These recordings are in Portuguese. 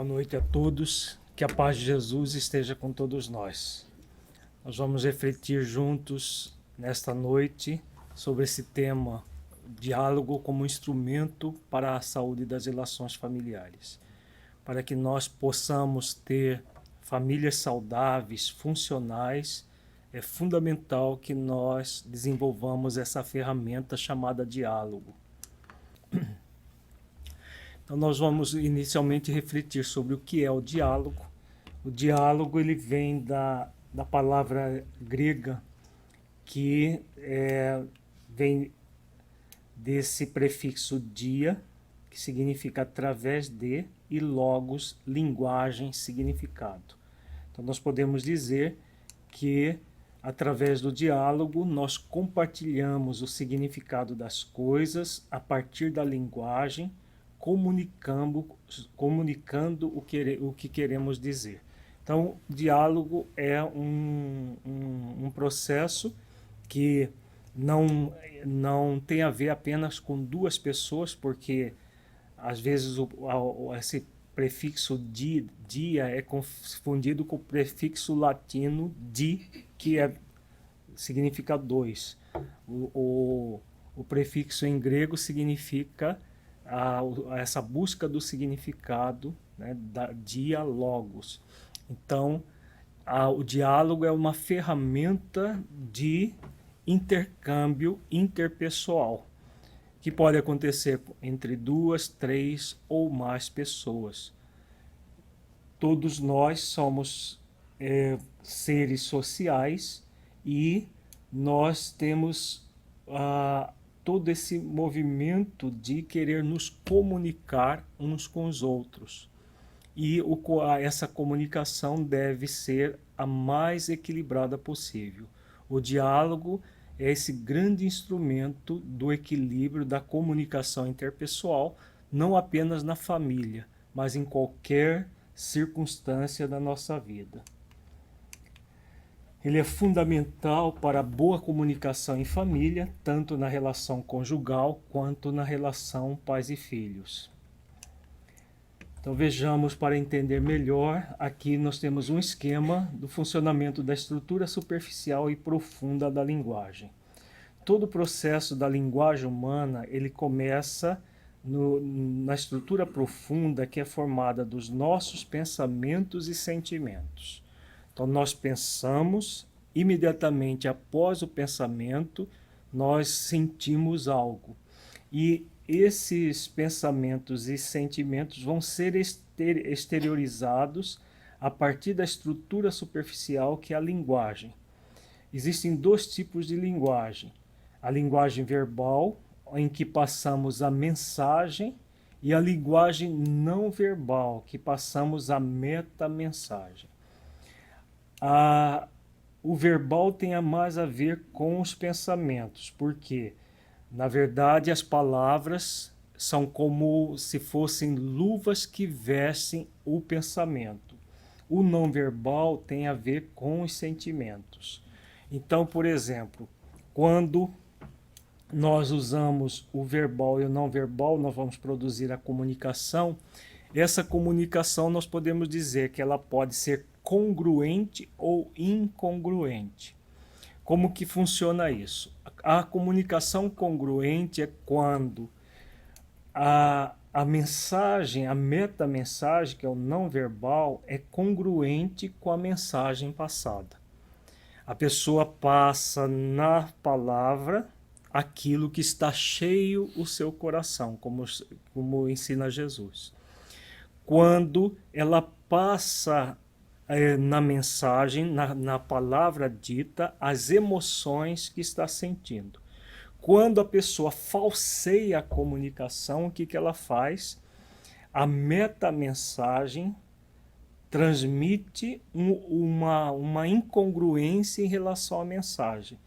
Boa noite a todos, que a paz de Jesus esteja com todos nós. Nós vamos refletir juntos nesta noite sobre esse tema, diálogo como instrumento para a saúde das relações familiares. Para que nós possamos ter famílias saudáveis, funcionais, é fundamental que nós desenvolvamos essa ferramenta chamada diálogo. Então nós vamos inicialmente refletir sobre o que é o diálogo. O diálogo ele vem da palavra grega que vem desse prefixo dia, que significa através de, e logos, linguagem, significado. Então nós podemos dizer que através do diálogo nós compartilhamos o significado das coisas a partir da linguagem, comunicando o que queremos dizer. Então, diálogo é um processo que não tem a ver apenas com duas pessoas, porque às vezes esse prefixo dia é confundido com o prefixo latino di, que significa dois. O prefixo em grego significa essa busca do significado, né, diálogos. Então, o diálogo é uma ferramenta de intercâmbio interpessoal, que pode acontecer entre duas, três ou mais pessoas. Todos nós somos seres sociais e nós temos todo esse movimento de querer nos comunicar uns com os outros. E essa comunicação deve ser a mais equilibrada possível. O diálogo é esse grande instrumento do equilíbrio da comunicação interpessoal, não apenas na família, mas em qualquer circunstância da nossa vida. Ele é fundamental para a boa comunicação em família, tanto na relação conjugal quanto na relação pais e filhos. Então vejamos, para entender melhor, aqui nós temos um esquema do funcionamento da estrutura superficial e profunda da linguagem. Todo o processo da linguagem humana, ele começa na estrutura profunda, que é formada dos nossos pensamentos e sentimentos. Então nós pensamos, imediatamente após o pensamento, nós sentimos algo. E esses pensamentos e sentimentos vão ser exteriorizados a partir da estrutura superficial, que é a linguagem. Existem dois tipos de linguagem. A linguagem verbal, em que passamos a mensagem, e a linguagem não verbal, que passamos a metamensagem. O verbal tem mais a ver com os pensamentos, porque, na verdade, as palavras são como se fossem luvas que vestem o pensamento. O não verbal tem a ver com os sentimentos. Então, por exemplo, quando nós usamos o verbal e o não verbal, nós vamos produzir a comunicação. Essa comunicação nós podemos dizer que ela pode ser congruente ou incongruente. Como que funciona isso? A comunicação congruente é quando a mensagem, a metamensagem, que é o não verbal, é congruente com a mensagem passada. A pessoa passa na palavra aquilo que está cheio o seu coração, como ensina Jesus. Quando ela passa na mensagem, na palavra dita, as emoções que está sentindo. Quando a pessoa falseia a comunicação, o que ela faz? A metamensagem transmite uma incongruência em relação à mensagem.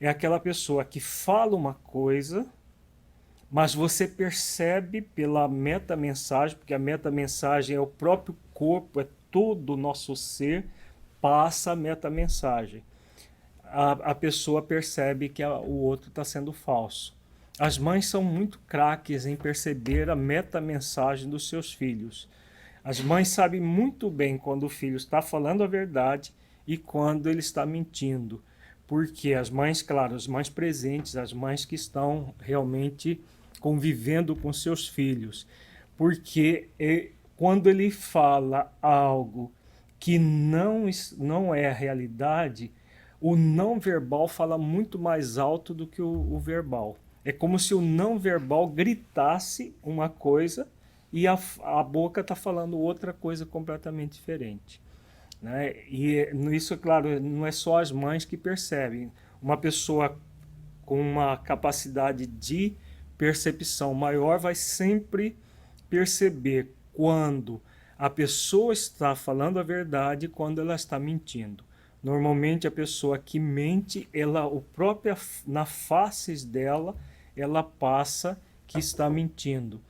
É aquela pessoa que fala uma coisa, mas você percebe pela metamensagem, porque a metamensagem é o próprio corpo, é todo o nosso ser, passa a metamensagem. A pessoa percebe que o outro está sendo falso. As mães são muito craques em perceber a metamensagem dos seus filhos. As mães sabem muito bem quando o filho está falando a verdade e quando ele está mentindo. Porque as mães, claro, as mães presentes, as mães que estão realmente convivendo com seus filhos. Porque quando ele fala algo que não é a realidade, o não verbal fala muito mais alto do que o verbal. É como se o não verbal gritasse uma coisa e a boca está falando outra coisa completamente diferente. Né? E isso, claro, não é só as mães que percebem. Uma pessoa com uma capacidade de percepção maior vai sempre perceber quando a pessoa está falando a verdade e quando ela está mentindo. Normalmente a pessoa que mente, ela o própria na faces dela, ela passa que está mentindo.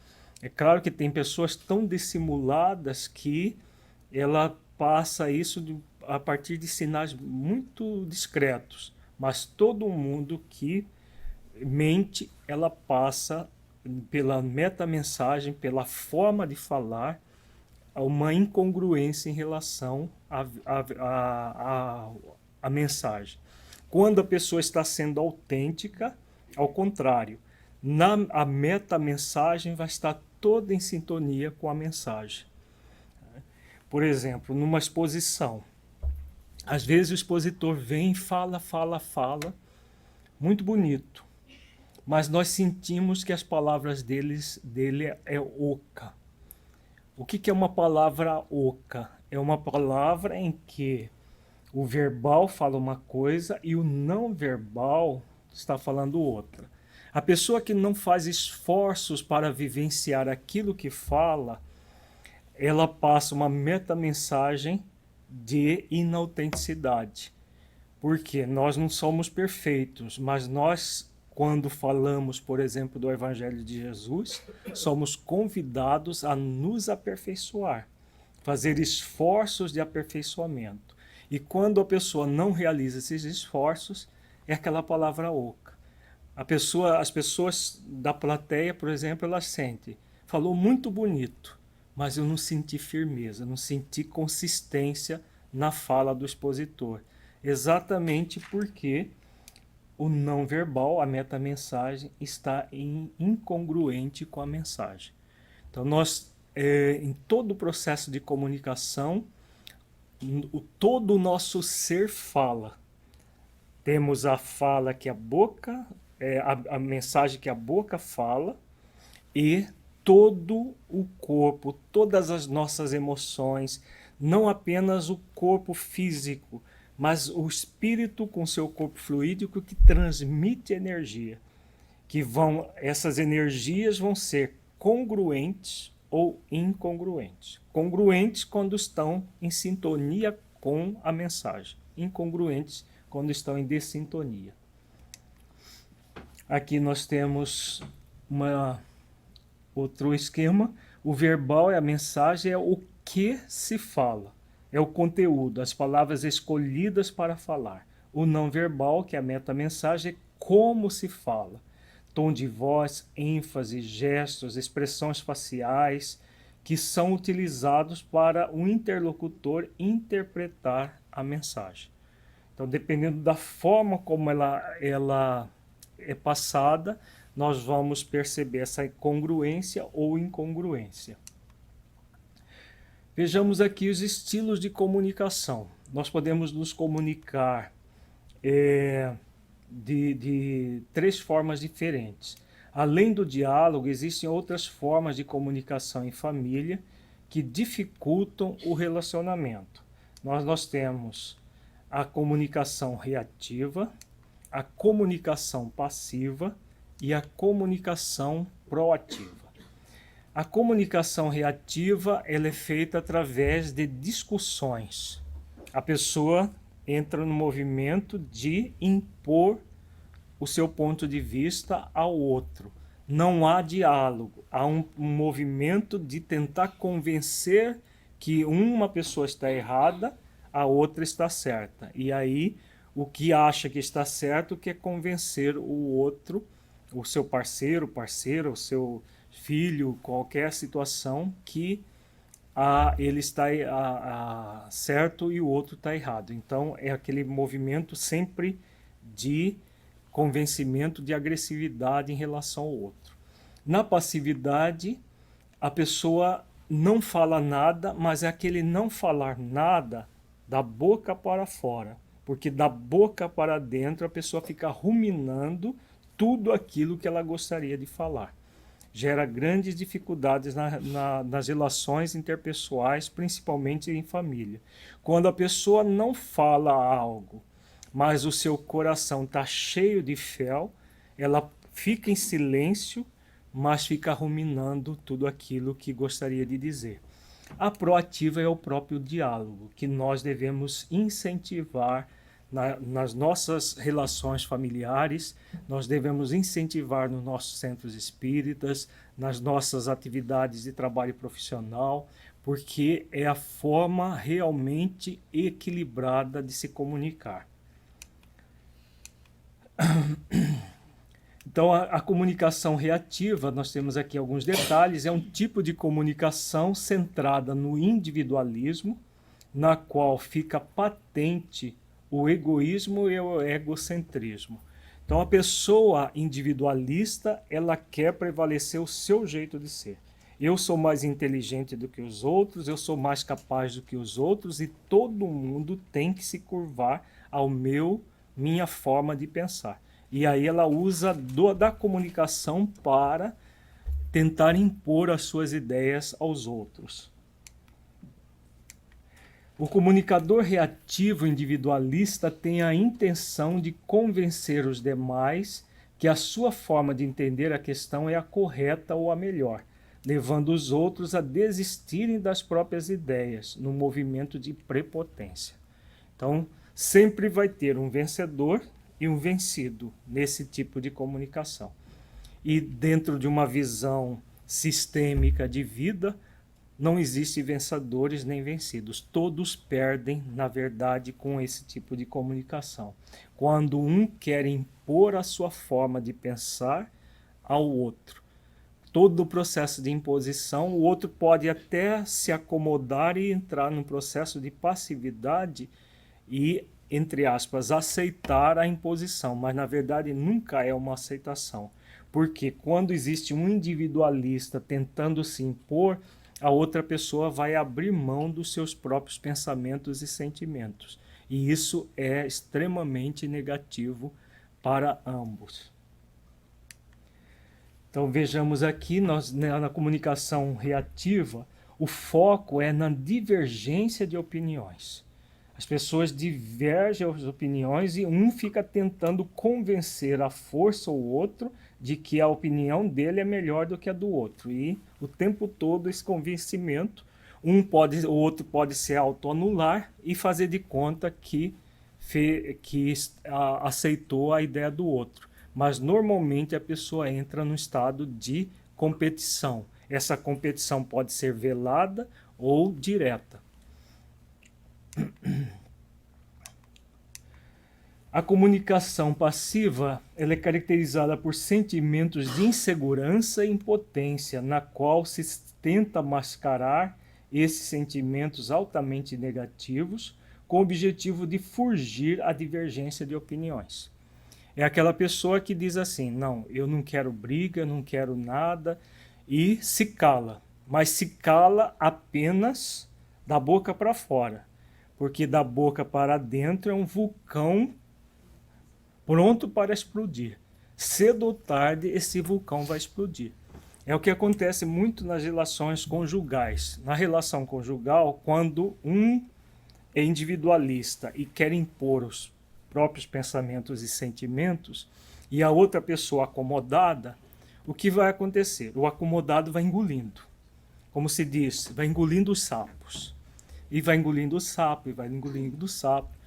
É claro que tem pessoas tão dissimuladas que ela passa isso a partir de sinais muito discretos, mas todo mundo que mente, ela passa pela metamensagem, pela forma de falar, uma incongruência em relação à mensagem. Quando a pessoa está sendo autêntica, ao contrário, a metamensagem vai estar toda em sintonia com a mensagem. Por exemplo, numa exposição, às vezes o expositor vem, fala, muito bonito, mas nós sentimos que as palavras dele é oca. O que é uma palavra oca? É uma palavra em que o verbal fala uma coisa e o não verbal está falando outra. A pessoa que não faz esforços para vivenciar aquilo que fala, ela passa uma metamensagem de inautenticidade. Porque nós não somos perfeitos, mas nós, quando falamos, por exemplo, do Evangelho de Jesus, somos convidados a nos aperfeiçoar, fazer esforços de aperfeiçoamento. E quando a pessoa não realiza esses esforços, é aquela palavra oca. As pessoas da plateia, por exemplo, elas sentem, falou muito bonito, mas eu não senti firmeza, não senti consistência na fala do expositor. Exatamente porque o não verbal, a metamensagem, está incongruente com a mensagem. Então, em todo o processo de comunicação, todo o nosso ser fala. Temos a fala que a boca, a mensagem que a boca fala, e todo o corpo, todas as nossas emoções, não apenas o corpo físico, mas o espírito com seu corpo fluídico que transmite energia, essas energias vão ser congruentes ou incongruentes. Congruentes quando estão em sintonia com a mensagem, incongruentes quando estão em dessintonia. Aqui nós temos outro esquema. O verbal é a mensagem, é o que se fala, é o conteúdo, as palavras escolhidas para falar. O não verbal, que é a metamensagem, é como se fala. Tom de voz, ênfase, gestos, expressões faciais, que são utilizados para o interlocutor interpretar a mensagem. Então, dependendo da forma como ela é passada, nós vamos perceber essa congruência ou incongruência. Vejamos aqui os estilos de comunicação. Nós podemos nos comunicar de três formas diferentes. Além do diálogo, existem outras formas de comunicação em família que dificultam o relacionamento. Nós temos a comunicação reativa, a comunicação passiva e a comunicação proativa. A comunicação reativa ela é feita através de discussões. A pessoa entra no movimento de impor o seu ponto de vista ao outro. Não há diálogo, há um movimento de tentar convencer que uma pessoa está errada, a outra está certa. E aí o que acha que está certo quer convencer o outro, o seu parceiro, o seu filho, qualquer situação, que ele está certo e o outro está errado. Então é aquele movimento sempre de convencimento, de agressividade em relação ao outro. Na passividade, a pessoa não fala nada, mas é aquele não falar nada da boca para fora. Porque da boca para dentro a pessoa fica ruminando tudo aquilo que ela gostaria de falar. Gera grandes dificuldades nas relações interpessoais, principalmente em família. Quando a pessoa não fala algo, mas o seu coração está cheio de fel, ela fica em silêncio, mas fica ruminando tudo aquilo que gostaria de dizer. A proativa é o próprio diálogo, que nós devemos incentivar nas nossas relações familiares, nós devemos incentivar nos nossos centros espíritas, nas nossas atividades de trabalho profissional, porque é a forma realmente equilibrada de se comunicar. Então, a comunicação reativa, nós temos aqui alguns detalhes, é um tipo de comunicação centrada no individualismo, na qual fica patente o egoísmo e o egocentrismo. Então, a pessoa individualista, ela quer prevalecer o seu jeito de ser. Eu sou mais inteligente do que os outros, eu sou mais capaz do que os outros e todo mundo tem que se curvar ao minha forma de pensar. E aí ela usa da comunicação para tentar impor as suas ideias aos outros. O comunicador reativo individualista tem a intenção de convencer os demais que a sua forma de entender a questão é a correta ou a melhor, levando os outros a desistirem das próprias ideias, no movimento de prepotência. Então, sempre vai ter um vencedor e um vencido nesse tipo de comunicação. E dentro de uma visão sistêmica de vida, não existe vencedores nem vencidos. Todos perdem, na verdade, com esse tipo de comunicação. Quando um quer impor a sua forma de pensar ao outro. Todo o processo de imposição, o outro pode até se acomodar e entrar num processo de passividade e, entre aspas, aceitar a imposição, mas na verdade nunca é uma aceitação. Porque quando existe um individualista tentando se impor, a outra pessoa vai abrir mão dos seus próprios pensamentos e sentimentos. E isso é extremamente negativo para ambos. Então vejamos aqui, na comunicação reativa, o foco é na divergência de opiniões. As pessoas divergem as opiniões e um fica tentando convencer à força o outro de que a opinião dele é melhor do que a do outro. E o tempo todo esse convencimento, o outro pode se autoanular e fazer de conta que aceitou a ideia do outro. Mas normalmente a pessoa entra no estado de competição. Essa competição pode ser velada ou direta. A comunicação passiva ela é caracterizada por sentimentos de insegurança e impotência, na qual se tenta mascarar esses sentimentos altamente negativos com o objetivo de fugir à divergência de opiniões. É aquela pessoa que diz assim, não, eu não quero briga, não quero nada, e se cala, mas se cala apenas da boca para fora, porque da boca para dentro é um vulcão pronto para explodir. Cedo ou tarde esse vulcão vai explodir. É o que acontece muito nas relações conjugais. Na relação conjugal, quando um é individualista e quer impor os próprios pensamentos e sentimentos, e a outra pessoa acomodada, o que vai acontecer? O acomodado vai engolindo. Como se diz, vai engolindo os sapos. E vai engolindo o sapo, e vai engolindo o sapo.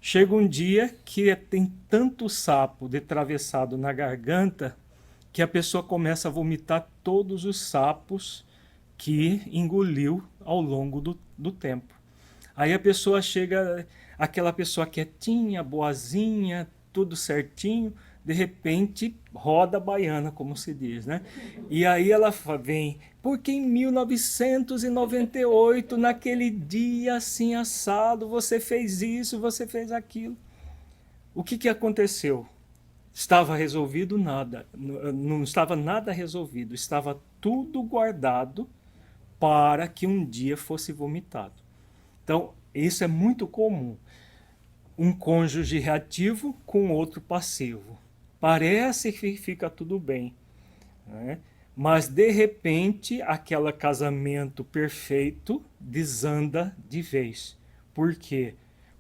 Chega um dia que tem tanto sapo atravessado na garganta que a pessoa começa a vomitar todos os sapos que engoliu ao longo do tempo. Aí a pessoa chega, aquela pessoa quietinha, boazinha, tudo certinho, de repente roda a baiana, como se diz, né? E aí ela vem, porque em 1998, naquele dia assim assado, você fez isso, você fez aquilo. O que que aconteceu? Estava resolvido nada, não estava nada resolvido, estava tudo guardado para que um dia fosse vomitado. Então, isso é muito comum. Um cônjuge reativo com outro passivo. Parece que fica tudo bem, né? Mas de repente aquele casamento perfeito desanda de vez. Por quê?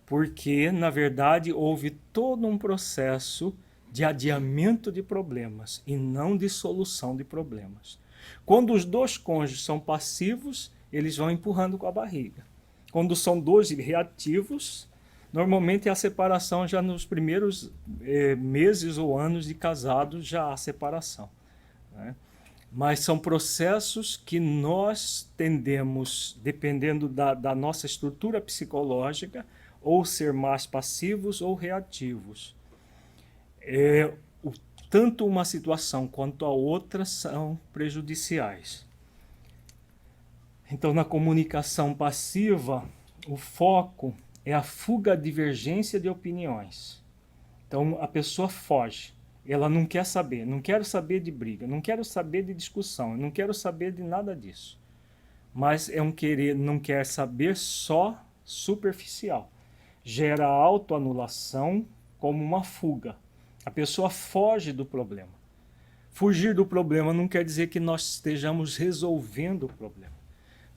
Porque na verdade houve todo um processo de adiamento de problemas e não de solução de problemas. Quando os dois cônjuges são passivos, eles vão empurrando com a barriga. Quando são dois reativos, normalmente a separação já nos primeiros meses ou anos de casado já há separação, né? Mas são processos que nós tendemos, dependendo da nossa estrutura psicológica, ou ser mais passivos ou reativos. Tanto uma situação quanto a outra são prejudiciais. Então, na comunicação passiva, o foco é a fuga, divergência de opiniões. Então, a pessoa foge. Ela não quer saber, não quero saber de briga, não quero saber de discussão, não quero saber de nada disso. Mas é um querer, não quer saber só superficial. Gera autoanulação como uma fuga. A pessoa foge do problema. Fugir do problema não quer dizer que nós estejamos resolvendo o problema.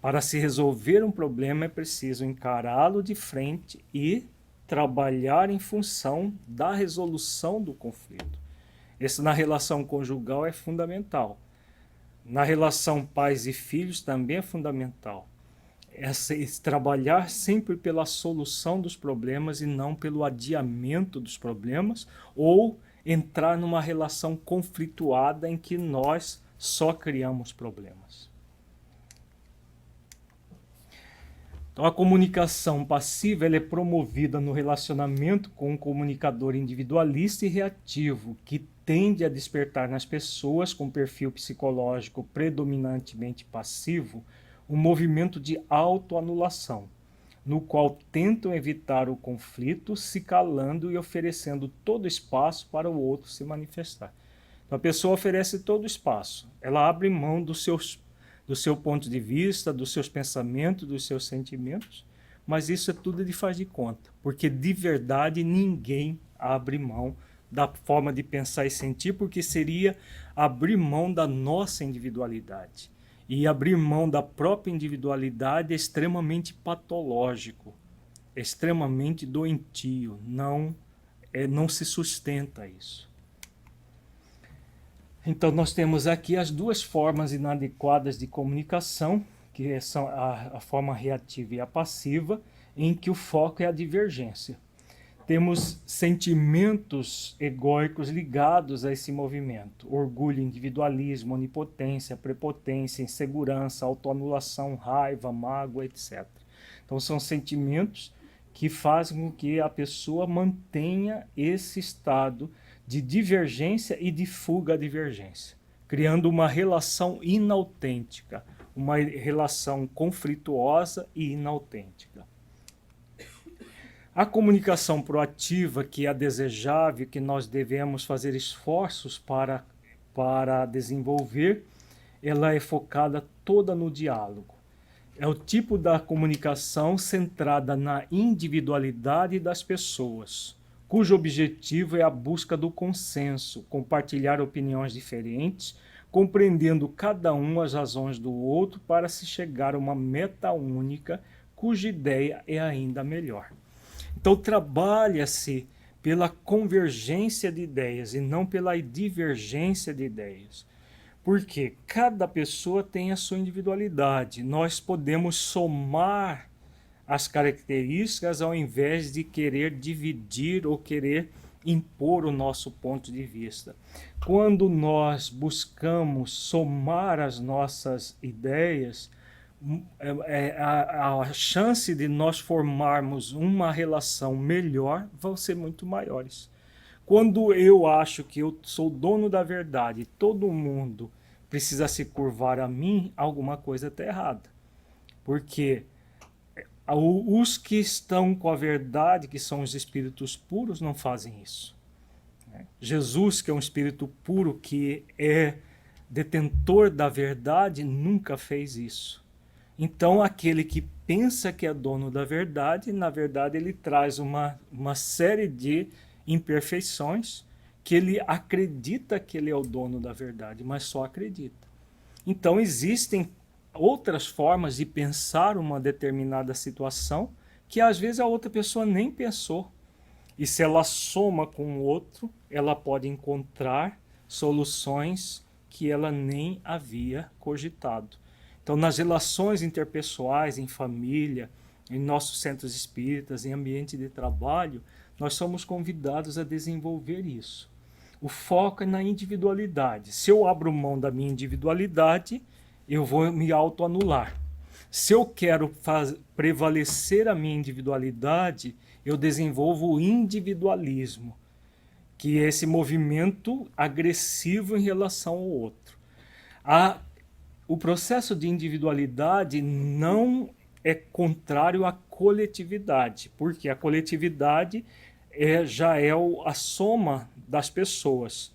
Para se resolver um problema é preciso encará-lo de frente e trabalhar em função da resolução do conflito. Isso na relação conjugal é fundamental. Na relação pais e filhos também é fundamental. Esse trabalhar sempre pela solução dos problemas e não pelo adiamento dos problemas ou entrar numa relação conflituada em que nós só criamos problemas. Então, a comunicação passiva ela é promovida no relacionamento com um comunicador individualista e reativo, que tende a despertar nas pessoas com perfil psicológico predominantemente passivo um movimento de autoanulação, no qual tentam evitar o conflito, se calando e oferecendo todo espaço para o outro se manifestar. Então, a pessoa oferece todo espaço, ela abre mão do seu ponto de vista, dos seus pensamentos, dos seus sentimentos, mas isso é tudo de faz de conta, porque de verdade ninguém abre mão da forma de pensar e sentir, porque seria abrir mão da nossa individualidade. E abrir mão da própria individualidade é extremamente patológico, é extremamente doentio, não se sustenta isso. Então, nós temos aqui as duas formas inadequadas de comunicação, que são a forma reativa e a passiva, em que o foco é a divergência. Temos sentimentos egóicos ligados a esse movimento: orgulho, individualismo, onipotência, prepotência, insegurança, autoanulação, raiva, mágoa, etc. Então, são sentimentos que fazem com que a pessoa mantenha esse estado de divergência e de fuga à divergência, criando uma relação inautêntica, uma relação conflituosa e inautêntica. A comunicação proativa, que é a desejável, que nós devemos fazer esforços para desenvolver, ela é focada toda no diálogo. É o tipo da comunicação centrada na individualidade das pessoas, cujo objetivo é a busca do consenso, compartilhar opiniões diferentes, compreendendo cada um as razões do outro para se chegar a uma meta única, cuja ideia é ainda melhor. Então, trabalha-se pela convergência de ideias e não pela divergência de ideias. Porque cada pessoa tem a sua individualidade. Nós podemos somar as características ao invés de querer dividir ou querer impor o nosso ponto de vista. Quando nós buscamos somar as nossas ideias, a chance de nós formarmos uma relação melhor vão ser muito maiores. Quando eu acho que eu sou dono da verdade, todo mundo precisa se curvar a mim, alguma coisa está errada. Porque os que estão com a verdade, que são os espíritos puros, não fazem isso. Jesus, que é um espírito puro, que é detentor da verdade, nunca fez isso. Então, aquele que pensa que é dono da verdade, na verdade, ele traz uma série de imperfeições que ele acredita que ele é o dono da verdade, mas só acredita. Então, existem outras formas de pensar uma determinada situação que às vezes a outra pessoa nem pensou. E se ela soma com o outro, ela pode encontrar soluções que ela nem havia cogitado. Então, nas relações interpessoais, em família, em nossos centros espíritas, em ambiente de trabalho, nós somos convidados a desenvolver isso. O foco é na individualidade. Se eu abro mão da minha individualidade, eu vou me autoanular. Se eu quero prevalecer a minha individualidade, eu desenvolvo o individualismo, que é esse movimento agressivo em relação ao outro. O processo de individualidade não é contrário à coletividade, porque a coletividade já é a soma das pessoas.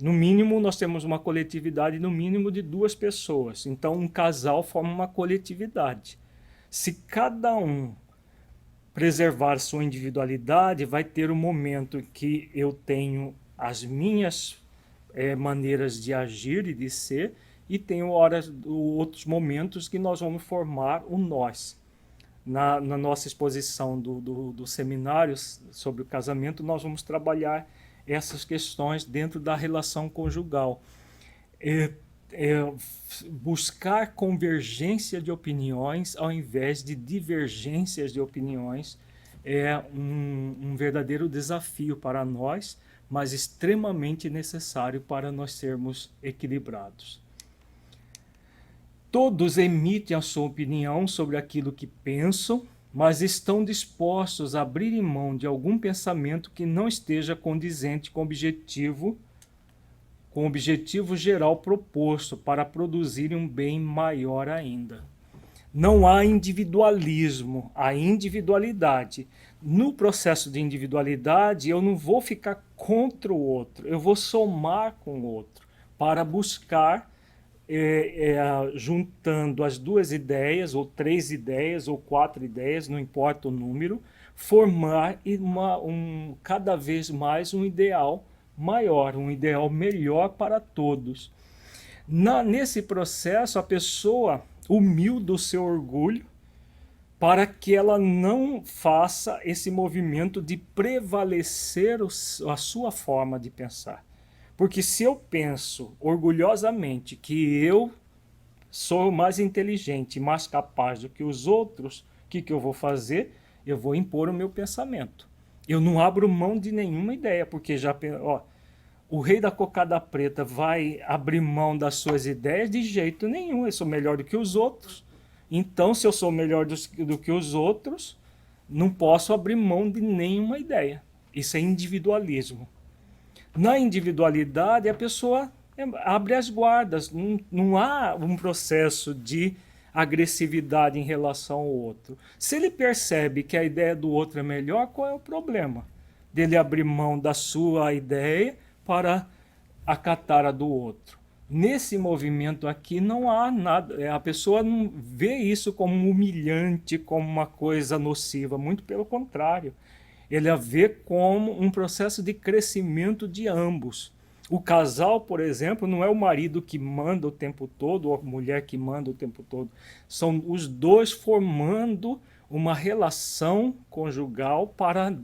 No mínimo, nós temos uma coletividade no mínimo de 2 pessoas. Então, um casal forma uma coletividade. Se cada um preservar sua individualidade, vai ter um momento que eu tenho as minhas maneiras de agir e de ser, e tenho outros momentos que nós vamos formar o nós. Na nossa exposição do seminário sobre o casamento, nós vamos trabalhar essas questões dentro da relação conjugal. Buscar convergência de opiniões ao invés de divergências de opiniões é um verdadeiro desafio para nós, mas extremamente necessário para nós sermos equilibrados. Todos emitem a sua opinião sobre aquilo que pensam, mas estão dispostos a abrir mão de algum pensamento que não esteja condizente com o objetivo geral proposto para produzir um bem maior ainda. Não há individualismo, há individualidade. No processo de individualidade, eu não vou ficar contra o outro, eu vou somar com o outro para buscar, juntando as 2 ideias, ou 3 ideias, ou 4 ideias, não importa o número, formar cada vez mais um ideal maior, um ideal melhor para todos. Nesse processo, a pessoa humilda o seu orgulho para que ela não faça esse movimento de prevalecer a sua forma de pensar. Porque se eu penso orgulhosamente que eu sou mais inteligente, mais capaz do que os outros, o que eu vou fazer? Eu vou impor o meu pensamento. Eu não abro mão de nenhuma ideia, porque o rei da cocada preta vai abrir mão das suas ideias? De jeito nenhum, eu sou melhor do que os outros. Então, se eu sou melhor do que os outros, não posso abrir mão de nenhuma ideia. Isso é individualismo. Na individualidade, a pessoa abre as guardas, não há um processo de agressividade em relação ao outro. Se ele percebe que a ideia do outro é melhor, qual é o problema dele abrir mão da sua ideia para acatar a do outro? Nesse movimento aqui não há nada, a pessoa não vê isso como humilhante, como uma coisa nociva, muito pelo contrário. Ele a vê como um processo de crescimento de ambos. O casal, por exemplo, não é o marido que manda o tempo todo, ou a mulher que manda o tempo todo. São os dois formando uma relação conjugal para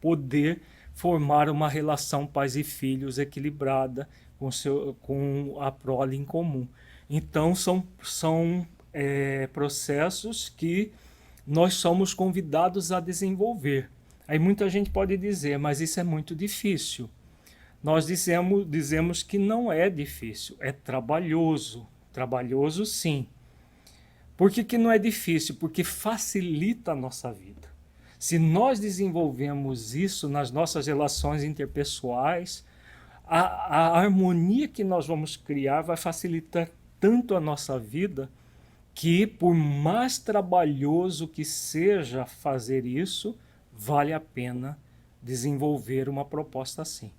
poder formar uma relação pais e filhos equilibrada com a prole em comum. Então, são processos que nós somos convidados a desenvolver. Aí muita gente pode dizer, mas isso é muito difícil. Nós dizemos que não é difícil, é trabalhoso. Trabalhoso, sim. Por que não é difícil? Porque facilita a nossa vida. Se nós desenvolvemos isso nas nossas relações interpessoais, a harmonia que nós vamos criar vai facilitar tanto a nossa vida que, por mais trabalhoso que seja fazer isso, vale a pena desenvolver uma proposta assim.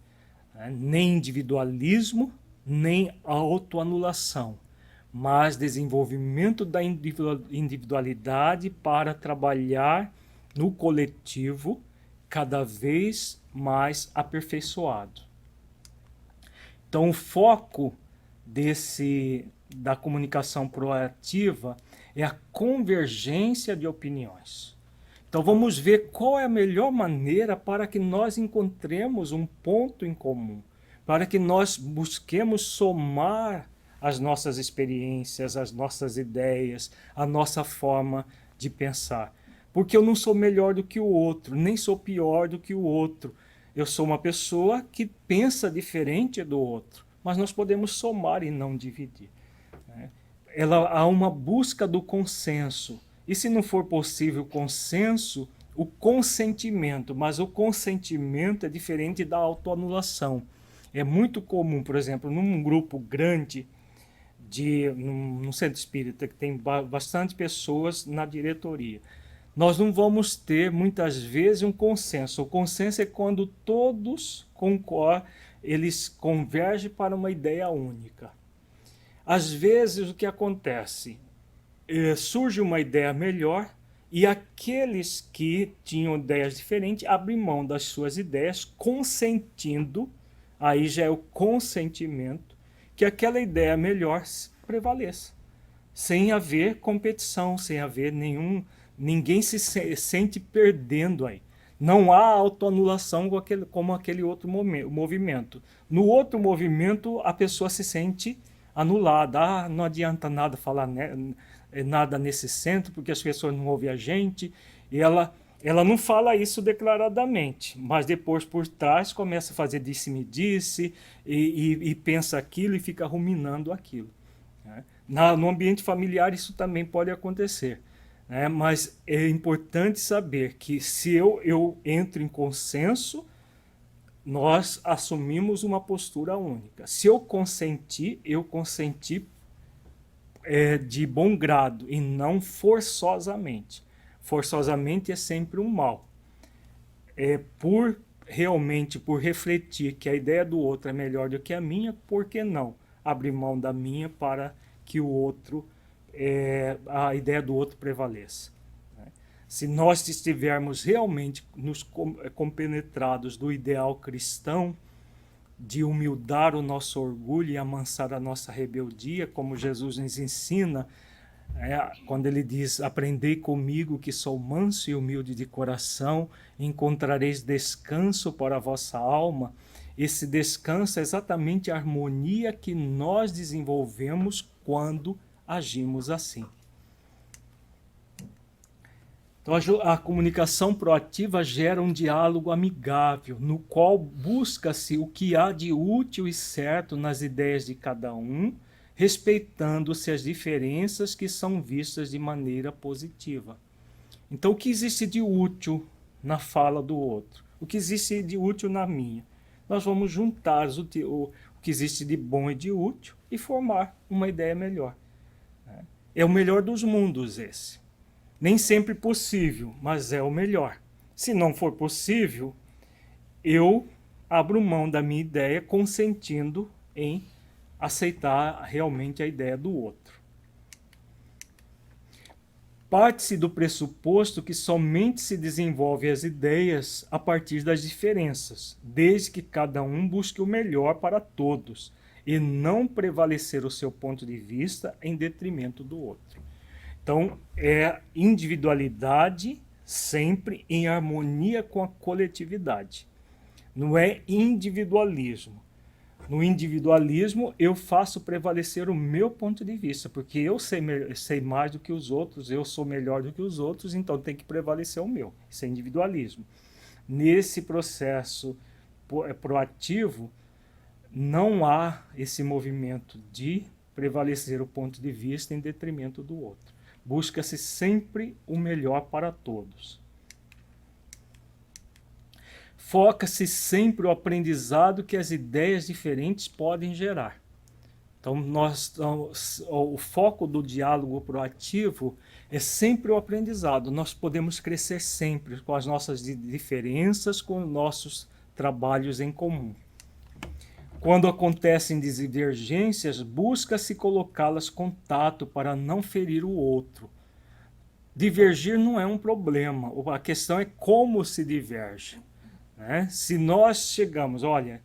Nem individualismo, nem autoanulação, mas desenvolvimento da individualidade para trabalhar no coletivo cada vez mais aperfeiçoado. Então, o foco da comunicação proativa é a convergência de opiniões. Então, vamos ver qual é a melhor maneira para que nós encontremos um ponto em comum, para que nós busquemos somar as nossas experiências, as nossas ideias, a nossa forma de pensar. Porque eu não sou melhor do que o outro, nem sou pior do que o outro. Eu sou uma pessoa que pensa diferente do outro, mas nós podemos somar e não dividir. Há uma busca do consenso. E se não for possível o consenso, o consentimento. Mas o consentimento é diferente da autoanulação. É muito comum, por exemplo, num grupo grande, num centro espírita, que tem bastante pessoas na diretoria, nós não vamos ter, muitas vezes, um consenso. O consenso é quando todos concordam, eles convergem para uma ideia única. Às vezes, o que acontece? Surge uma ideia melhor e aqueles que tinham ideias diferentes abrem mão das suas ideias, consentindo, aí já é o consentimento, que aquela ideia melhor prevaleça, sem haver competição, sem haver ninguém se sente perdendo aí. Não há autoanulação como aquele outro movimento. No outro movimento, a pessoa se sente anulada. Não adianta nada falar nada nesse centro, porque as pessoas não ouvem a gente. E ela não fala isso declaradamente, mas depois por trás começa a fazer disse-me-disse e pensa aquilo e fica ruminando aquilo. No ambiente familiar isso também pode acontecer. Mas é importante saber que se eu entro em consenso, nós assumimos uma postura única. Se eu consenti de bom grado e não forçosamente. Forçosamente é sempre um mal. Por refletir que a ideia do outro é melhor do que a minha, por que não abrir mão da minha para que a ideia do outro prevaleça? Se nós estivermos realmente compenetrados do ideal cristão, de humildar o nosso orgulho e amansar a nossa rebeldia, como Jesus nos ensina, quando ele diz: aprendei comigo que sou manso e humilde de coração, encontrareis descanso para a vossa alma. Esse descanso é exatamente a harmonia que nós desenvolvemos quando agimos assim. Então, a comunicação proativa gera um diálogo amigável, no qual busca-se o que há de útil e certo nas ideias de cada um, respeitando-se as diferenças que são vistas de maneira positiva. Então, o que existe de útil na fala do outro? O que existe de útil na minha? Nós vamos juntar o que existe de bom e de útil e formar uma ideia melhor. É o melhor dos mundos esse. Nem sempre possível, mas é o melhor. Se não for possível, eu abro mão da minha ideia, consentindo em aceitar realmente a ideia do outro. Parte-se do pressuposto que somente se desenvolve as ideias a partir das diferenças, desde que cada um busque o melhor para todos, e não prevalecer o seu ponto de vista em detrimento do outro. Então, é individualidade sempre em harmonia com a coletividade. Não é individualismo. No individualismo, eu faço prevalecer o meu ponto de vista, porque eu sei mais do que os outros, eu sou melhor do que os outros, então tem que prevalecer o meu. Isso é individualismo. Nesse processo proativo, não há esse movimento de prevalecer o ponto de vista em detrimento do outro. Busca-se sempre o melhor para todos. foca-se sempre o aprendizado que as ideias diferentes podem gerar. Então, o foco do diálogo proativo é sempre o aprendizado. Nós podemos crescer sempre com as nossas diferenças, com nossos trabalhos em comum. Quando acontecem divergências, busca-se colocá-las em contato para não ferir o outro. Divergir não é um problema, a questão é como se diverge. Né? Se nós chegamos, olha,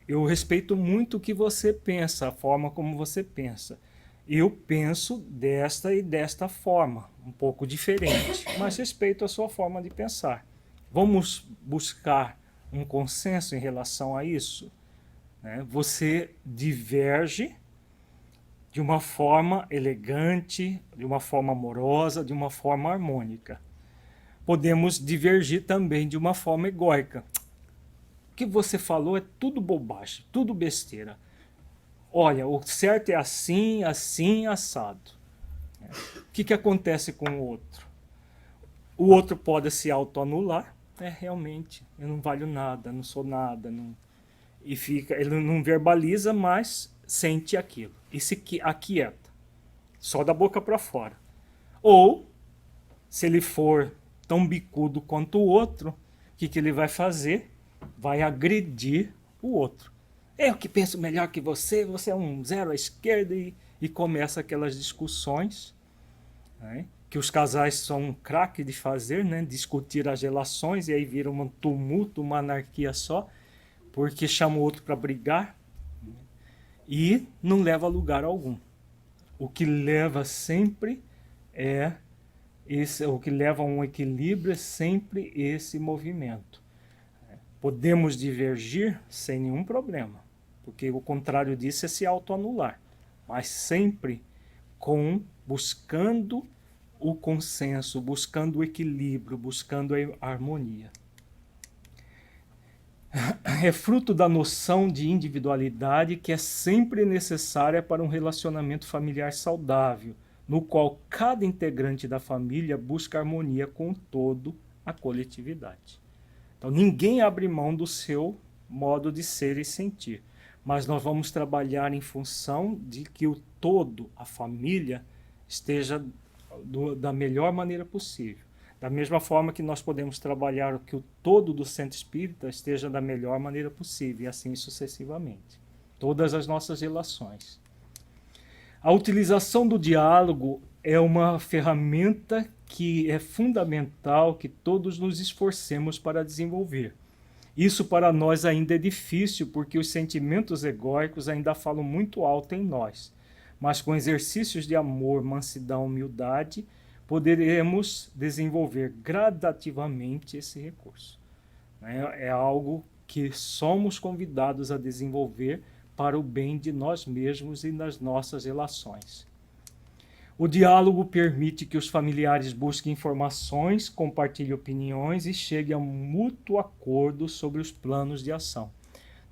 eu respeito muito o que você pensa, a forma como você pensa. Eu penso desta e desta forma, um pouco diferente, mas respeito a sua forma de pensar. Vamos buscar um consenso em relação a isso? Né? Você diverge de uma forma elegante, de uma forma amorosa, de uma forma harmônica. Podemos divergir também de uma forma egóica. O que você falou é tudo bobagem, tudo besteira. Olha, o certo é assim, assim, assado. O que acontece com o outro? O outro pode se autoanular. Realmente, eu não valho nada, não sou nada. Não... E fica, ele não verbaliza, mas sente aquilo. E se aquieta. Só da boca para fora. Ou, se ele for tão bicudo quanto o outro, o que ele vai fazer? Vai agredir o outro. Eu que penso melhor que você é um zero à esquerda, e começa aquelas discussões, né, que os casais são um craque de fazer, né, discutir as relações, e aí vira um tumulto, uma anarquia só, porque chama o outro para brigar, e não leva a lugar algum. O que leva sempre o que leva a um equilíbrio é sempre esse movimento. Podemos divergir sem nenhum problema, porque o contrário disso é se autoanular, mas sempre buscando o consenso, buscando o equilíbrio, buscando a harmonia. É fruto da noção de individualidade que é sempre necessária para um relacionamento familiar saudável, no qual cada integrante da família busca harmonia com o todo, a coletividade. Então ninguém abre mão do seu modo de ser e sentir, mas nós vamos trabalhar em função de que o todo, a família, esteja da melhor maneira possível. Da mesma forma que nós podemos trabalhar que o todo do centro espírita esteja da melhor maneira possível, e assim sucessivamente. Todas as nossas relações. A utilização do diálogo é uma ferramenta que é fundamental que todos nos esforcemos para desenvolver. Isso para nós ainda é difícil, porque os sentimentos egóicos ainda falam muito alto em nós. Mas com exercícios de amor, mansidão, humildade, poderemos desenvolver gradativamente esse recurso. É algo que somos convidados a desenvolver para o bem de nós mesmos e das nossas relações. O diálogo permite que os familiares busquem informações, compartilhem opiniões e cheguem a um mútuo acordo sobre os planos de ação.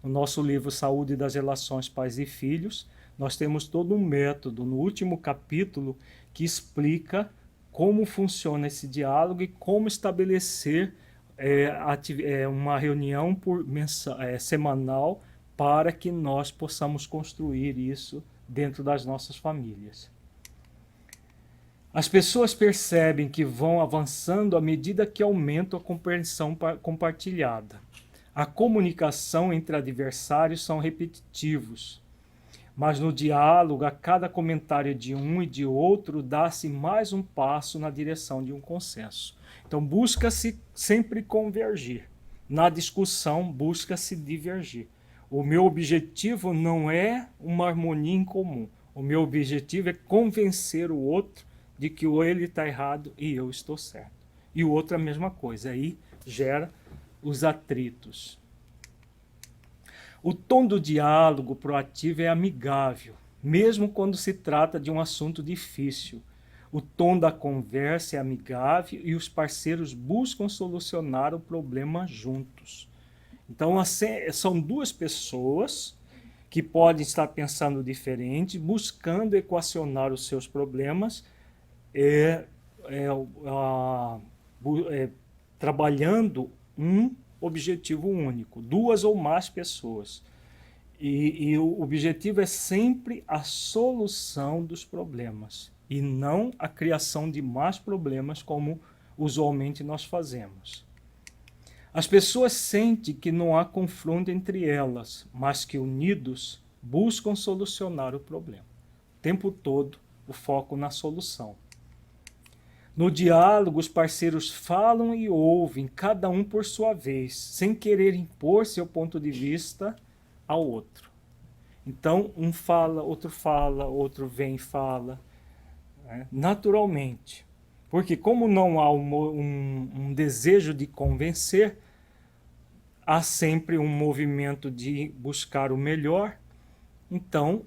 No nosso livro Saúde das Relações Pais e Filhos, nós temos todo um método, no último capítulo, que explica como funciona esse diálogo e como estabelecer uma reunião semanal para que nós possamos construir isso dentro das nossas famílias. As pessoas percebem que vão avançando à medida que aumenta a compreensão compartilhada. A comunicação entre adversários são repetitivos, mas no diálogo, a cada comentário de um e de outro, dá-se mais um passo na direção de um consenso. Então, busca-se sempre convergir. Na discussão, busca-se divergir. O meu objetivo não é uma harmonia em comum. O meu objetivo é convencer o outro de que ele está errado e eu estou certo. E o outro é a mesma coisa. Aí gera os atritos. O tom do diálogo proativo é amigável, mesmo quando se trata de um assunto difícil. O tom da conversa é amigável e os parceiros buscam solucionar o problema juntos. Então, são duas pessoas que podem estar pensando diferente, buscando equacionar os seus problemas, trabalhando um objetivo único, duas ou mais pessoas. E o objetivo é sempre a solução dos problemas e não a criação de mais problemas como usualmente nós fazemos. As pessoas sentem que não há confronto entre elas, mas que unidos buscam solucionar o problema. O tempo todo, o foco na solução. No diálogo, os parceiros falam e ouvem, cada um por sua vez, sem querer impor seu ponto de vista ao outro. Então, um fala, outro vem e fala, né? Naturalmente. Porque como não há um desejo de convencer, há sempre um movimento de buscar o melhor, então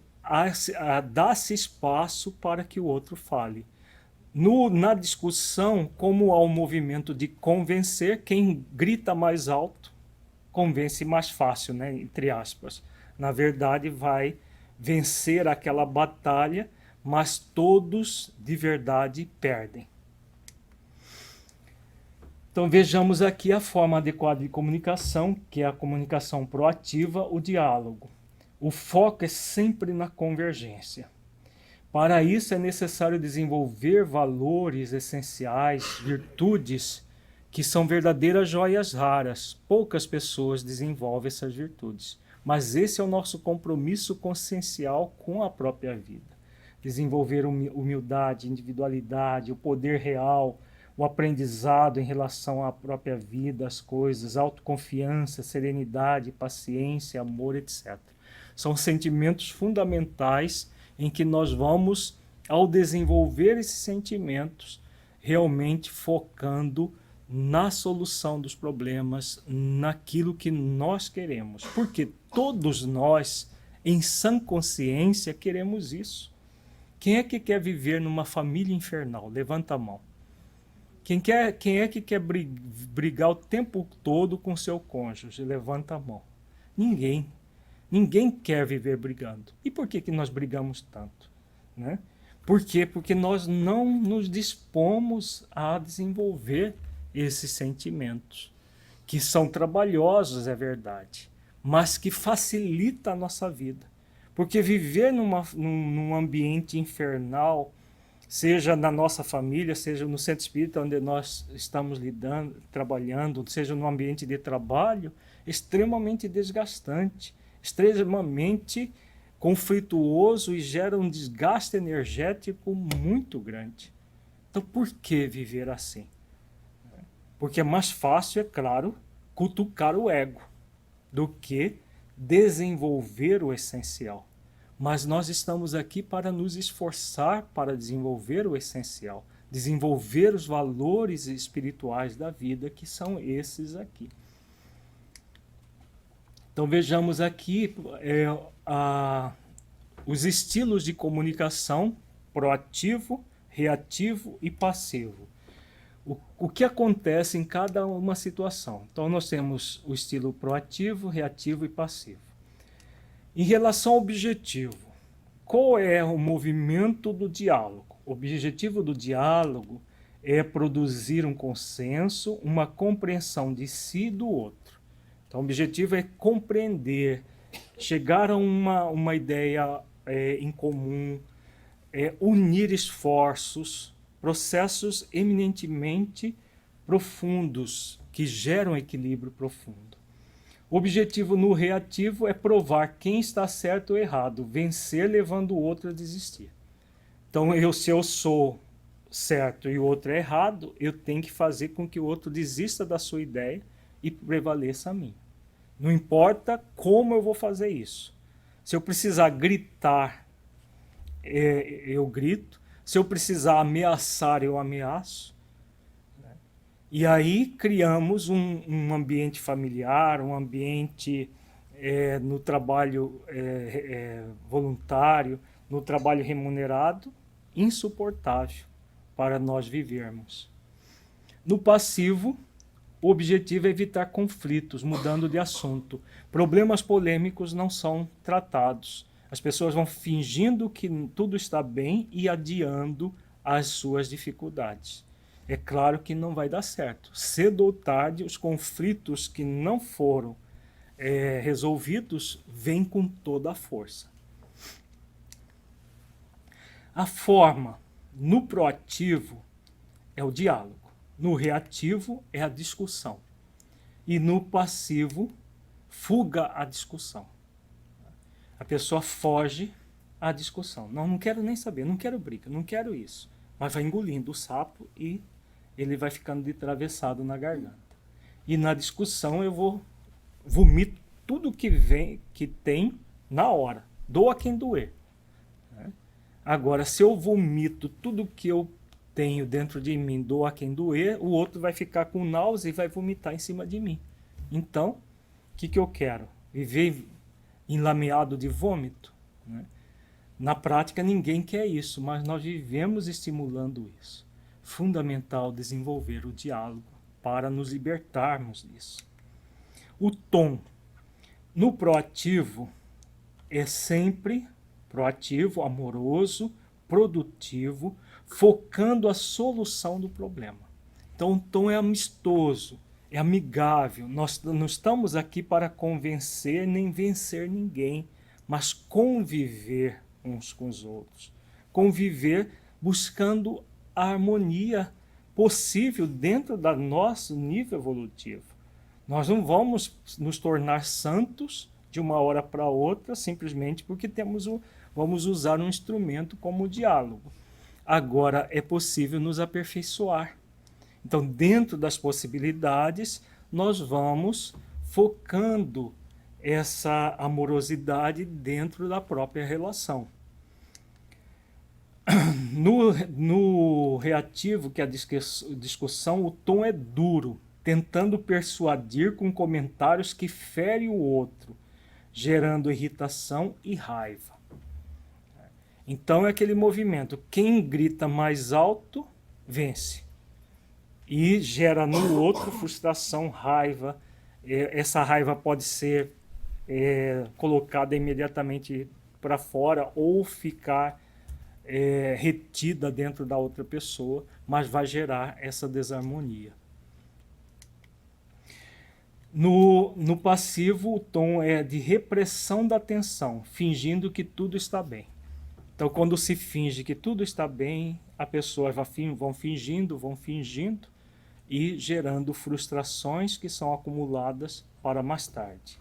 dá-se espaço para que o outro fale. Na discussão, como há um movimento de convencer, quem grita mais alto convence mais fácil, né? Entre aspas. Na verdade, vai vencer aquela batalha, mas todos de verdade perdem. Então vejamos aqui a forma adequada de comunicação, que é a comunicação proativa, o diálogo. O foco é sempre na convergência. Para isso é necessário desenvolver valores essenciais, virtudes, que são verdadeiras joias raras. Poucas pessoas desenvolvem essas virtudes. Mas esse é o nosso compromisso consciencial com a própria vida. Desenvolver humildade, individualidade, o poder real, o aprendizado em relação à própria vida, às coisas, autoconfiança, serenidade, paciência, amor, etc. São sentimentos fundamentais em que nós vamos, ao desenvolver esses sentimentos, realmente focando na solução dos problemas, naquilo que nós queremos. Porque todos nós, em sã consciência, queremos isso. Quem é que quer viver numa família infernal? Levanta a mão. Quem é que quer brigar o tempo todo com seu cônjuge? Levanta a mão. Ninguém. Ninguém quer viver brigando. E por que nós brigamos tanto? Né? Por quê? Porque nós não nos dispomos a desenvolver esses sentimentos, que são trabalhosos, é verdade, mas que facilita a nossa vida. Porque viver num ambiente infernal, seja na nossa família, seja no centro espírita onde nós estamos trabalhando, seja no ambiente de trabalho, é extremamente desgastante, extremamente conflituoso e gera um desgaste energético muito grande. Então, por que viver assim? Porque é mais fácil, é claro, cutucar o ego do que desenvolver o essencial. Mas nós estamos aqui para nos esforçar para desenvolver o essencial, desenvolver os valores espirituais da vida, que são esses aqui. Então vejamos aqui os estilos de comunicação proativo, reativo e passivo. O que acontece em cada uma situação. Então nós temos o estilo proativo, reativo e passivo. Em relação ao objetivo, qual é o movimento do diálogo? O objetivo do diálogo é produzir um consenso, uma compreensão de si e do outro. Então o objetivo é compreender, chegar a uma ideia em comum, unir esforços, processos eminentemente profundos, que geram equilíbrio profundo. O objetivo no reativo é provar quem está certo ou errado, vencer levando o outro a desistir. Então, se eu sou certo e o outro é errado, eu tenho que fazer com que o outro desista da sua ideia e prevaleça a minha. Não importa como eu vou fazer isso. Se eu precisar gritar, eu grito. Se eu precisar ameaçar, eu ameaço. E aí criamos um ambiente familiar, um ambiente no trabalho voluntário, no trabalho remunerado, insuportável para nós vivermos. No passivo, o objetivo é evitar conflitos, mudando de assunto. Problemas polêmicos não são tratados. As pessoas vão fingindo que tudo está bem e adiando as suas dificuldades. é claro que não vai dar certo. Cedo ou tarde, os conflitos que não foram resolvidos vêm com toda a força. A forma no proativo é o diálogo, no reativo é a discussão e no passivo fuga à discussão. A pessoa foge à discussão. Não, não quero nem saber, não quero briga, não quero isso. Mas vai engolindo o sapo e ele vai ficando de travessado na garganta. E na discussão eu vomito tudo que tem na hora. Doa quem doer. Agora, se eu vomito tudo que eu tenho dentro de mim, doa quem doer, o outro vai ficar com náusea e vai vomitar em cima de mim. Então, o que eu quero? Viver enlameado de vômito? Na prática, ninguém quer isso, mas nós vivemos estimulando isso. Fundamental desenvolver o diálogo para nos libertarmos disso. O tom no proativo é sempre proativo, amoroso, produtivo, focando a solução do problema. Então o tom é amistoso, é amigável. Nós não estamos aqui para convencer nem vencer ninguém, mas conviver uns com os outros. Conviver buscando a harmonia possível dentro do nosso nível evolutivo. Nós não vamos nos tornar santos de uma hora para outra simplesmente porque vamos usar um instrumento como o diálogo. Agora é possível nos aperfeiçoar. Então, dentro das possibilidades, nós vamos focando essa amorosidade dentro da própria relação. No reativo, que é a discussão, o tom é duro, tentando persuadir com comentários que ferem o outro, gerando irritação e raiva. Então é aquele movimento, quem grita mais alto, vence. E gera no outro frustração, raiva. Essa raiva pode ser colocada imediatamente para fora ou ficar retida dentro da outra pessoa, mas vai gerar essa desarmonia. No passivo, o tom é de repressão da tensão, fingindo que tudo está bem. Então, quando se finge que tudo está bem, a pessoa vão fingindo e gerando frustrações que são acumuladas para mais tarde.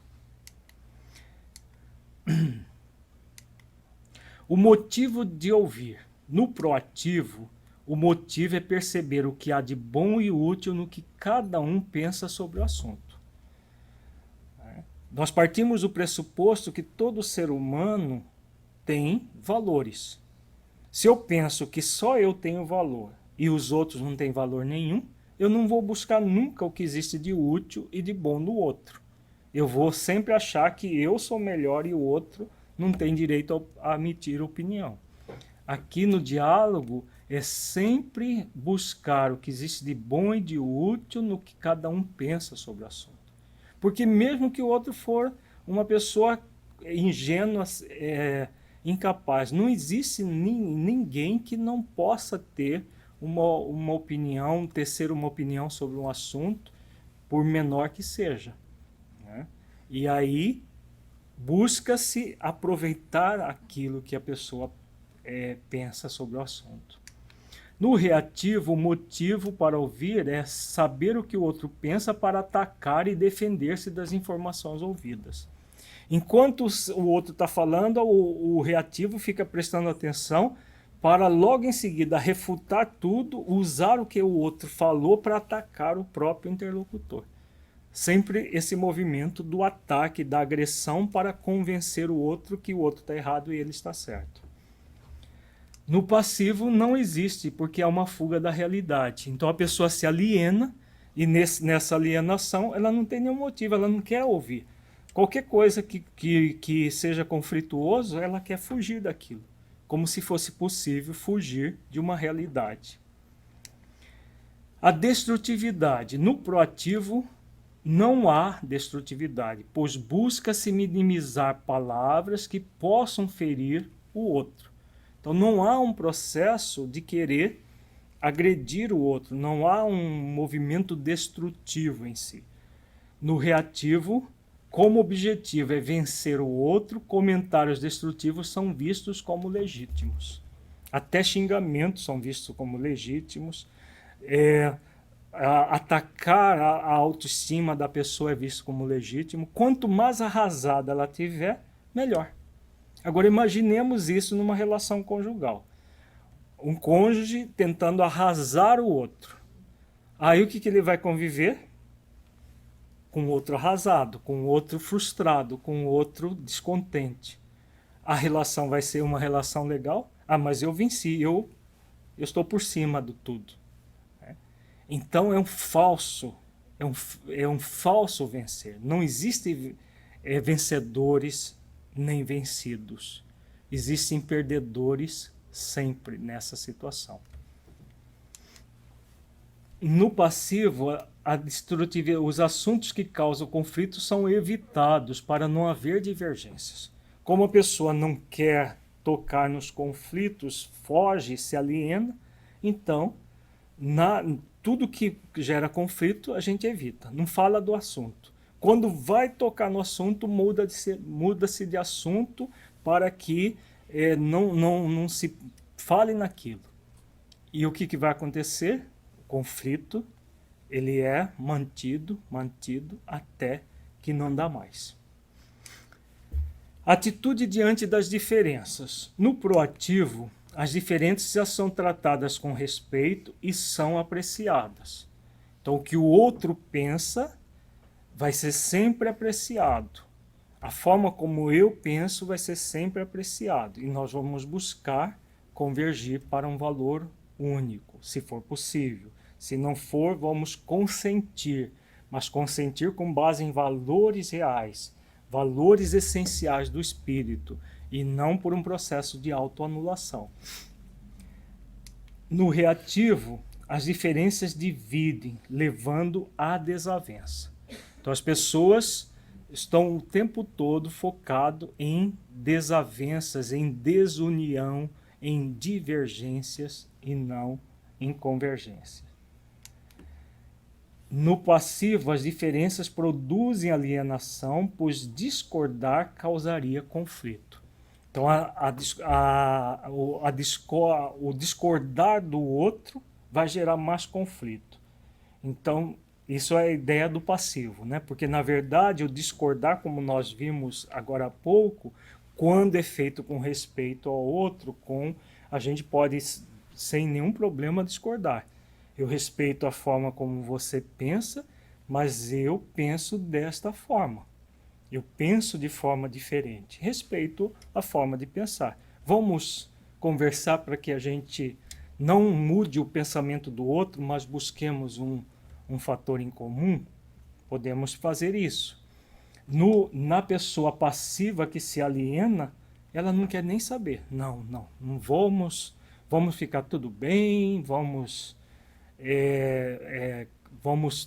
O motivo de ouvir. No proativo, o motivo é perceber o que há de bom e útil no que cada um pensa sobre o assunto. Nós partimos do pressuposto que todo ser humano tem valores. Se eu penso que só eu tenho valor e os outros não têm valor nenhum, eu não vou buscar nunca o que existe de útil e de bom no outro. Eu vou sempre achar que eu sou melhor e o outro não tem direito a emitir opinião. Aqui no diálogo é sempre buscar o que existe de bom e de útil no que cada um pensa sobre o assunto. Porque mesmo que o outro for uma pessoa ingênua, incapaz, não existe ninguém que não possa ter uma opinião, tecer uma opinião sobre um assunto, por menor que seja. E aí busca-se aproveitar aquilo que a pessoa pensa sobre o assunto. No reativo, o motivo para ouvir é saber o que o outro pensa para atacar e defender-se das informações ouvidas. Enquanto o outro está falando, o reativo fica prestando atenção para logo em seguida refutar tudo, usar o que o outro falou para atacar o próprio interlocutor. Sempre esse movimento do ataque, da agressão para convencer o outro que o outro está errado e ele está certo. No passivo não existe, porque é uma fuga da realidade. Então a pessoa se aliena e nessa alienação ela não tem nenhum motivo, ela não quer ouvir. Qualquer coisa que seja conflituoso, ela quer fugir daquilo, como se fosse possível fugir de uma realidade. A destrutividade. No proativo não há destrutividade, pois busca-se minimizar palavras que possam ferir o outro. Então não há um processo de querer agredir o outro, não há um movimento destrutivo em si. No reativo, como objetivo é vencer o outro, comentários destrutivos são vistos como legítimos. Até xingamentos são vistos como legítimos. Atacar a autoestima da pessoa é visto como legítimo. Quanto mais arrasada ela tiver, melhor. Agora imaginemos isso numa relação conjugal. Um cônjuge tentando arrasar o outro. Aí o que ele vai conviver? Com outro arrasado, com outro frustrado, com outro descontente. A relação vai ser uma relação legal? Ah, mas eu venci, eu estou por cima do tudo. Então é um falso vencer. Não existe vencedores nem vencidos. Existem perdedores sempre nessa situação. No passivo, os assuntos que causam conflito são evitados para não haver divergências. Como a pessoa não quer tocar nos conflitos, foge, se aliena, então tudo que gera conflito a gente evita, não fala do assunto. Quando vai tocar no assunto, muda-se de assunto para que não se fale naquilo. E o que vai acontecer? O conflito, ele é mantido até que não dá mais. Atitude diante das diferenças. No proativo, as diferenças são tratadas com respeito e são apreciadas. Então, o que o outro pensa vai ser sempre apreciado. A forma como eu penso vai ser sempre apreciado. E nós vamos buscar convergir para um valor único, se for possível. Se não for, vamos consentir, mas consentir com base em valores reais, valores essenciais do espírito, e não por um processo de autoanulação. No reativo, as diferenças dividem, levando à desavença. Então as pessoas estão o tempo todo focado em desavenças, em desunião, em divergências e não em convergência. No passivo, as diferenças produzem alienação, pois discordar causaria conflito. Então, o discordar do outro vai gerar mais conflito. Então, isso é a ideia do passivo, né? Porque, na verdade, o discordar, como nós vimos agora há pouco, quando é feito com respeito ao outro, a gente pode, sem nenhum problema, discordar. Eu respeito a forma como você pensa, mas eu penso desta forma. Eu penso de forma diferente. Respeito a forma de pensar. Vamos conversar para que a gente não mude o pensamento do outro, mas busquemos um fator em comum? Podemos fazer isso. Na pessoa passiva que se aliena, ela não quer nem saber. Não vamos ficar tudo bem, vamos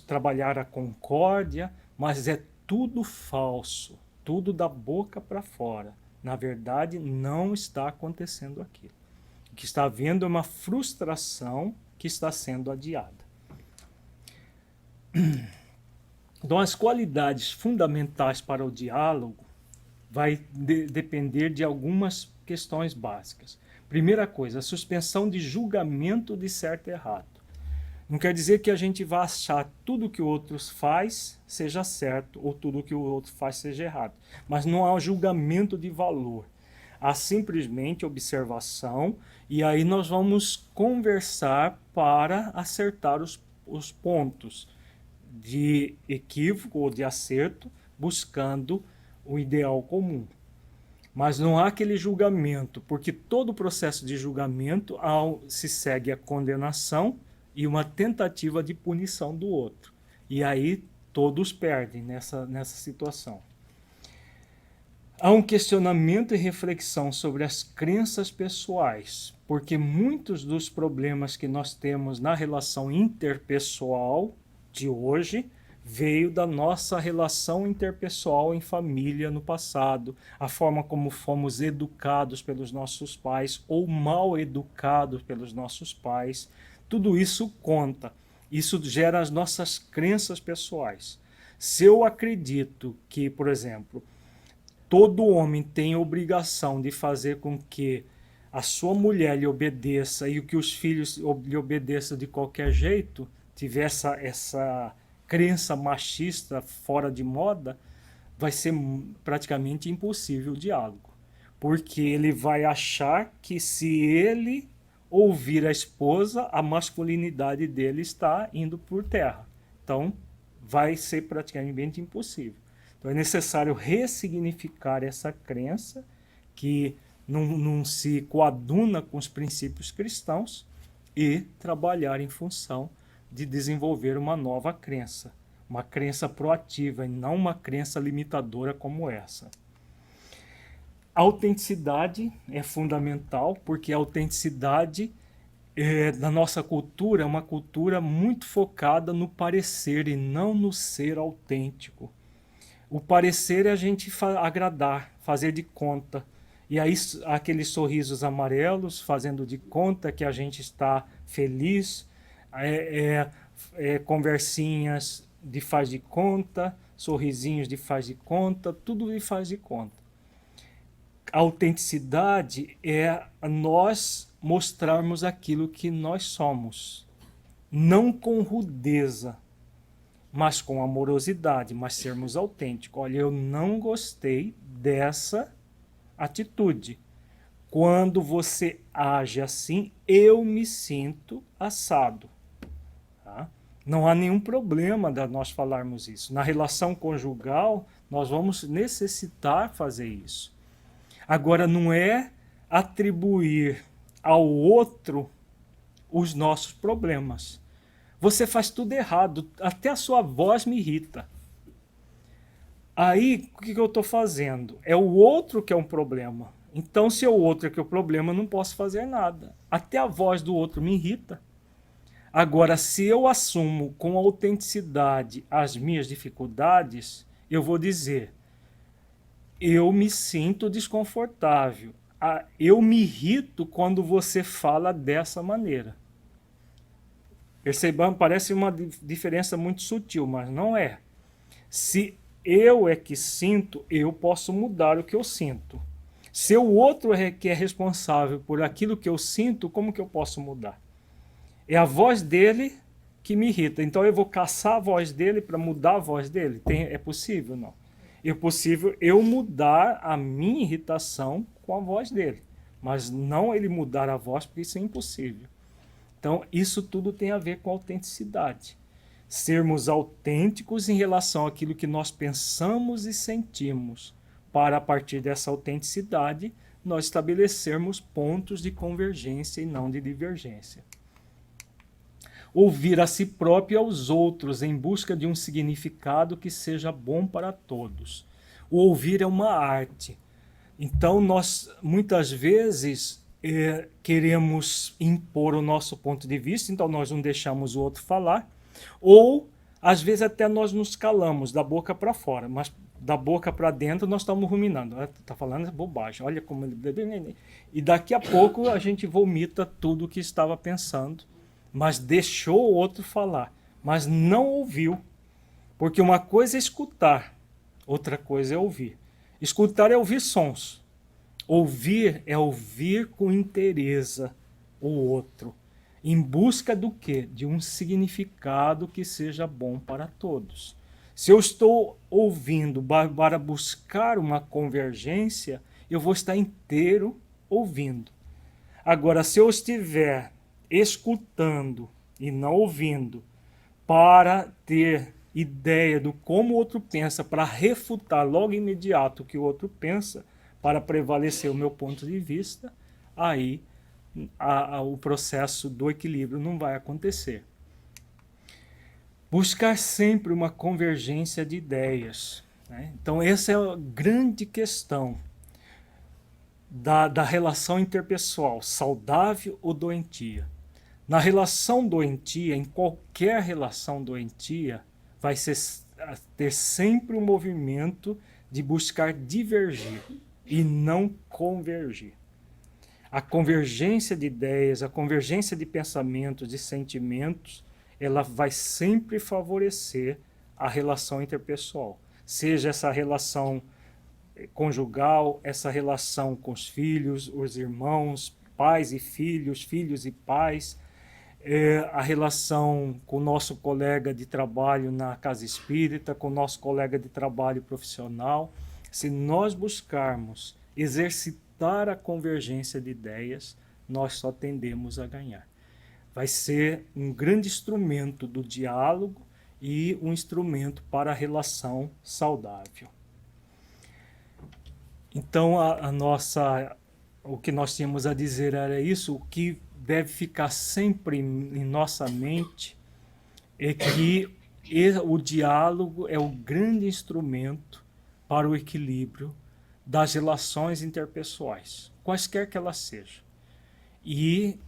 trabalhar a concórdia, mas é tudo falso, tudo da boca para fora. Na verdade, não está acontecendo aquilo. O que está havendo é uma frustração que está sendo adiada. Então, as qualidades fundamentais para o diálogo vai depender de algumas questões básicas. Primeira coisa, a suspensão de julgamento de certo e errado. Não quer dizer que a gente vá achar tudo que o outro faz seja certo ou tudo que o outro faz seja errado. Mas não há julgamento de valor. Há simplesmente observação e aí nós vamos conversar para acertar os pontos de equívoco ou de acerto, buscando o ideal comum. Mas não há aquele julgamento, porque todo o processo de julgamento se segue a condenação e uma tentativa de punição do outro. E aí todos perdem nessa situação. Há um questionamento e reflexão sobre as crenças pessoais, porque muitos dos problemas que nós temos na relação interpessoal de hoje veio da nossa relação interpessoal em família no passado, a forma como fomos educados pelos nossos pais ou mal educados pelos nossos pais. Tudo isso conta. Isso gera as nossas crenças pessoais. Se eu acredito que, por exemplo, todo homem tem obrigação de fazer com que a sua mulher lhe obedeça e que os filhos lhe obedeçam de qualquer jeito, tiver essa crença machista fora de moda, vai ser praticamente impossível o diálogo. Porque ele vai achar que se ele ouvir a esposa, a masculinidade dele está indo por terra. Então, vai ser praticamente impossível. Então, é necessário ressignificar essa crença que não se coaduna com os princípios cristãos e trabalhar em função de desenvolver uma nova crença, uma crença proativa e não uma crença limitadora como essa. A autenticidade é fundamental, porque a autenticidade da nossa cultura é uma cultura muito focada no parecer e não no ser autêntico. O parecer é a gente agradar, fazer de conta. E aí aqueles sorrisos amarelos fazendo de conta que a gente está feliz, conversinhas de faz de conta, sorrisinhos de faz de conta, tudo de faz de conta. A autenticidade é nós mostrarmos aquilo que nós somos, não com rudeza, mas com amorosidade, mas sermos autênticos. Olha, eu não gostei dessa atitude. Quando você age assim, eu me sinto assado. Tá? Não há nenhum problema de nós falarmos isso. Na relação conjugal, nós vamos necessitar fazer isso. Agora, não é atribuir ao outro os nossos problemas. Você faz tudo errado, até a sua voz me irrita. Aí, o que eu estou fazendo? É o outro que é um problema. Então, se é o outro que é o problema, eu não posso fazer nada. Até a voz do outro me irrita. Agora, se eu assumo com autenticidade as minhas dificuldades, eu vou dizer, eu me sinto desconfortável. Eu me irrito quando você fala dessa maneira. Percebam, parece uma diferença muito sutil, mas não é. Se eu é que sinto, eu posso mudar o que eu sinto. Se o outro é que é responsável por aquilo que eu sinto, como que eu posso mudar? É a voz dele que me irrita. Então eu vou caçar a voz dele para mudar a voz dele? É possível? Não. É possível eu mudar a minha irritação com a voz dele, mas não ele mudar a voz, porque isso é impossível. Então, isso tudo tem a ver com autenticidade. Sermos autênticos em relação àquilo que nós pensamos e sentimos, para, a partir dessa autenticidade, nós estabelecermos pontos de convergência e não de divergência. Ouvir a si próprio e aos outros em busca de um significado que seja bom para todos. O ouvir é uma arte. Então, nós, muitas vezes, queremos impor o nosso ponto de vista, então nós não deixamos o outro falar, ou às vezes até nós nos calamos da boca para fora, mas da boca para dentro nós estamos ruminando. Está falando bobagem, olha como ele... E daqui a pouco a gente vomita tudo o que estava pensando, mas deixou o outro falar, mas não ouviu. Porque uma coisa é escutar, outra coisa é ouvir. Escutar é ouvir sons. Ouvir é ouvir com interesse o outro. Em busca do quê? De um significado que seja bom para todos. Se eu estou ouvindo para buscar uma convergência, eu vou estar inteiro ouvindo. Agora, se eu estiver escutando e não ouvindo, para ter ideia do como o outro pensa, para refutar logo imediato o que o outro pensa, para prevalecer o meu ponto de vista, aí o processo do equilíbrio não vai acontecer. Buscar sempre uma convergência de ideias. Né? Então, essa é a grande questão da relação interpessoal, saudável ou doentia. Na relação doentia, em qualquer relação doentia, vai ter sempre um movimento de buscar divergir e não convergir. A convergência de ideias, a convergência de pensamentos, de sentimentos, ela vai sempre favorecer a relação interpessoal. Seja essa relação conjugal, essa relação com os filhos, os irmãos, pais e filhos, filhos e pais, a relação com o nosso colega de trabalho na casa espírita, com o nosso colega de trabalho profissional. Se nós buscarmos exercitar a convergência de ideias, nós só tendemos a ganhar. Vai ser um grande instrumento do diálogo e um instrumento para a relação saudável. Então, o que nós tínhamos a dizer era isso. O que deve ficar sempre em nossa mente é que o diálogo é o grande instrumento para o equilíbrio das relações interpessoais, quaisquer que elas sejam. E,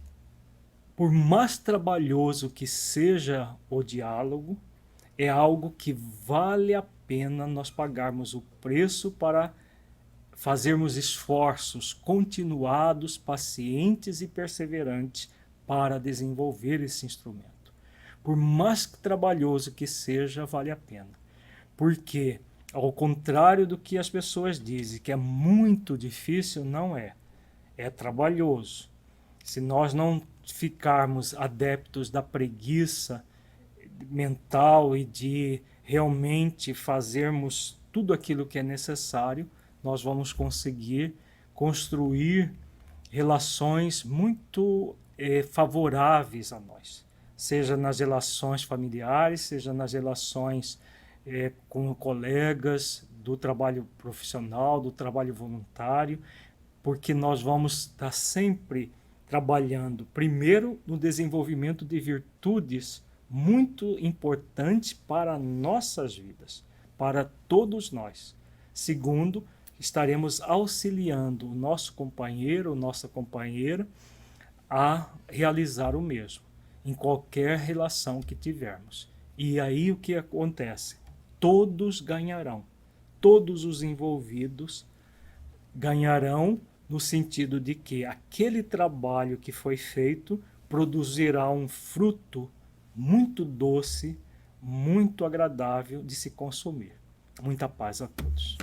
por mais trabalhoso que seja o diálogo, é algo que vale a pena nós pagarmos o preço para fazermos esforços continuados, pacientes e perseverantes para desenvolver esse instrumento. Por mais trabalhoso que seja, vale a pena. Porque, ao contrário do que as pessoas dizem, que é muito difícil, não é. É trabalhoso. Se nós não ficarmos adeptos da preguiça mental e de realmente fazermos tudo aquilo que é necessário, nós vamos conseguir construir relações muito favoráveis a nós, seja nas relações familiares, seja nas relações com colegas, do trabalho profissional, do trabalho voluntário, porque nós vamos estar sempre trabalhando, primeiro, no desenvolvimento de virtudes muito importantes para nossas vidas, para todos nós. Segundo, estaremos auxiliando o nosso companheiro ou nossa companheira a realizar o mesmo, em qualquer relação que tivermos. E aí o que acontece? Todos ganharão. Todos os envolvidos ganharão no sentido de que aquele trabalho que foi feito produzirá um fruto muito doce, muito agradável de se consumir. Muita paz a todos.